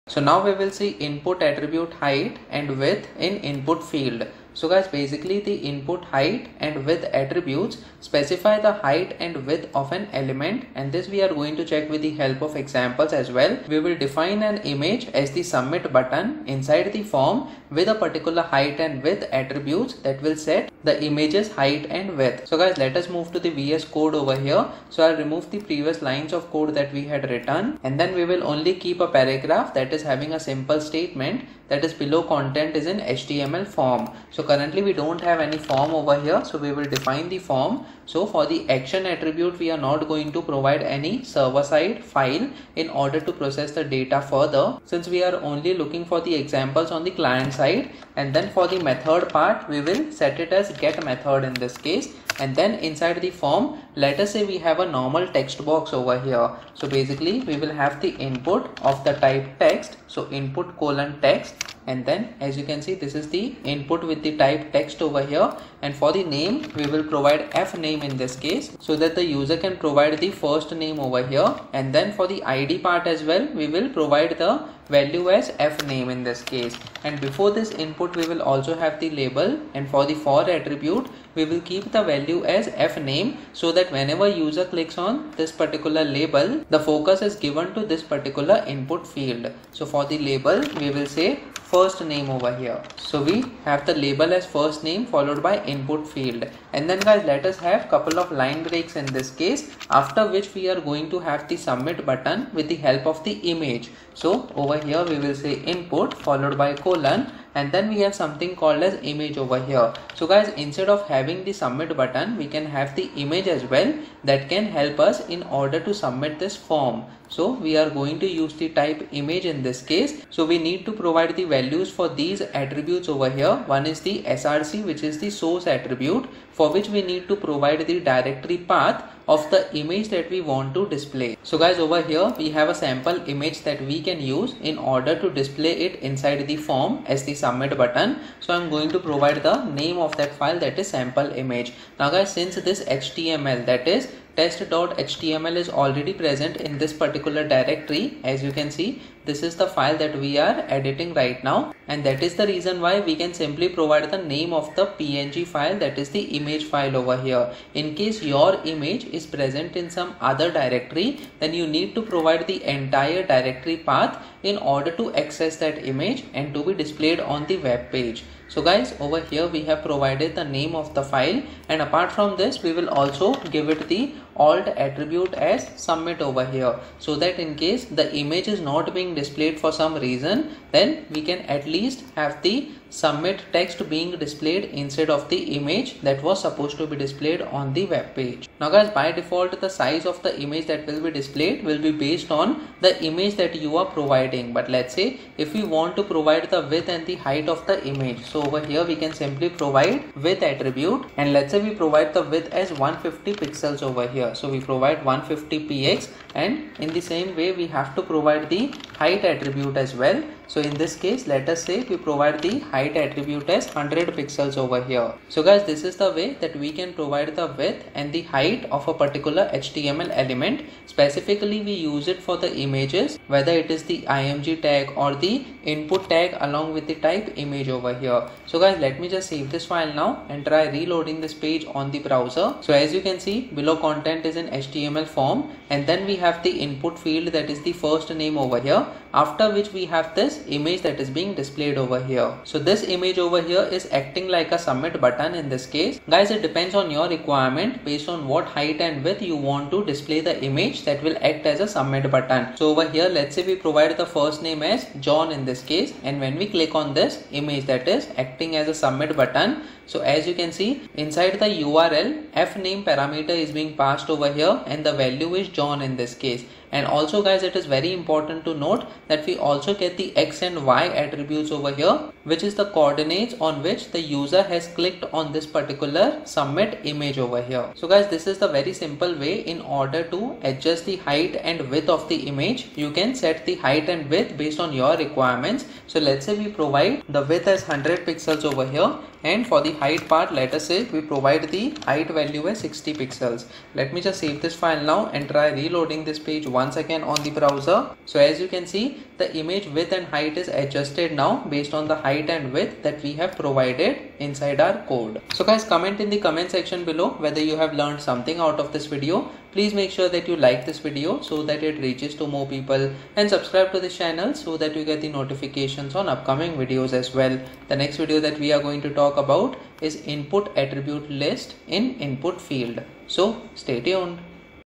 So now we will see input attribute height and width in input field. So guys, basically the input height and width attributes specify the height and width of an element, and this we are going to check with the help of examples as well. We will define an image as the submit button inside the form with a particular height and width attributes that will set the image's height and width. So guys, let us move to the VS Code over here. So I'll remove the previous lines of code that we had written, and then we will only keep a paragraph that is having a simple statement, that is below content is in HTML form. So currently we don't have any form over here, so we will define the form. So for the action attribute, we are not going to provide any server side file in order to process the data further, since we are only looking for the examples on the client side. And then for the method part, we will set it as get method in this case. And then inside the form, let us say we have a normal text box over here. So basically we will have the input of the type text, so input colon text, and then as you can see, this is the input with the type text over here. And for the name, we will provide f name in this case, so that the user can provide the first name over here. And then for the ID part as well, we will provide the value as f name in this case. And before this input, we will also have the label, and for the for attribute, we will keep the value as f name, so that whenever user clicks on this particular label, the focus is given to this particular input field. So for the label, we will say first name over here. So we have the label as first name followed by input field. And then guys, let us have couple of line breaks in this case, after which we are going to have the submit button with the help of the image. So over here we will say input followed by colon, and then we have something called as image over here. So guys, instead of having the submit button, we can have the image as well, that can help us in order to submit this form. So we are going to use the type image in this case. So we need to provide the values for these attributes over here. One is the src, which is the source attribute, for which we need to provide the directory path of the image that we want to display. So guys, over here we have a sample image that we can use in order to display it inside the form as the submit button. So I'm going to provide the name of that file, that is sample image. Now guys, since this HTML, that is test.html, is already present in this particular directory, as you can see, this is the file that we are editing right now, and that is the reason why we can simply provide the name of the PNG file, that is the image file over here. In case your image is present in some other directory, then you need to provide the entire directory path in order to access that image and to be displayed on the web page. So guys, over here we have provided the name of the file, and apart from this, we will also give it the alt attribute as submit over here, so that in case the image is not being displayed for some reason, then we can at least have the submit text being displayed instead of the image that was supposed to be displayed on the web page. Now guys, by default the size of the image that will be displayed will be based on the image that you are providing. But let's say if we want to provide the width and the height of the image, so over here we can simply provide width attribute, and let's say we provide the width as 150 pixels over here. So we provide 150 px, and in the same way we have to provide the height attribute as well. So in this case, let us say we provide the height attribute as 100 pixels over here. So guys, this is the way that we can provide the width and the height of a particular HTML element. Specifically, we use it for the images, whether it is the img tag or the input tag along with the type image over here. So guys, let me just save this file now and try reloading this page on the browser. So as you can see, below content is in HTML form, and then we have the input field, that is the first name over here, after which we have this image that is being displayed over here. So this image over here is acting like a submit button in this case. Guys, it depends on your requirement based on what height and width you want to display the image that will act as a submit button. So over here, let's say we provide the first name as John in this case, and when we click on this image that is acting as a submit button, so as you can see, inside the URL, f name parameter is being passed over here, and the value is John in this case. And also guys, it is very important to note that we also get the x and y attributes over here, which is the coordinates on which the user has clicked on this particular submit image over here. So guys, this is the very simple way in order to adjust the height and width of the image. You can set the height and width based on your requirements. So let's say we provide the width as 100 pixels over here, and for the height part, let us say we provide the height value as 60 pixels. Let me just save this file now and try reloading this page once again on the browser. So as you can see, the image width and height is adjusted now based on the height and width that we have provided inside our code. So guys, comment in the comment section below whether you have learned something out of this video. Please make sure that you like this video so that it reaches to more people, and subscribe to this channel so that you get the notifications on upcoming videos as well. The next video that we are going to talk about is input attribute list in input field. So stay tuned.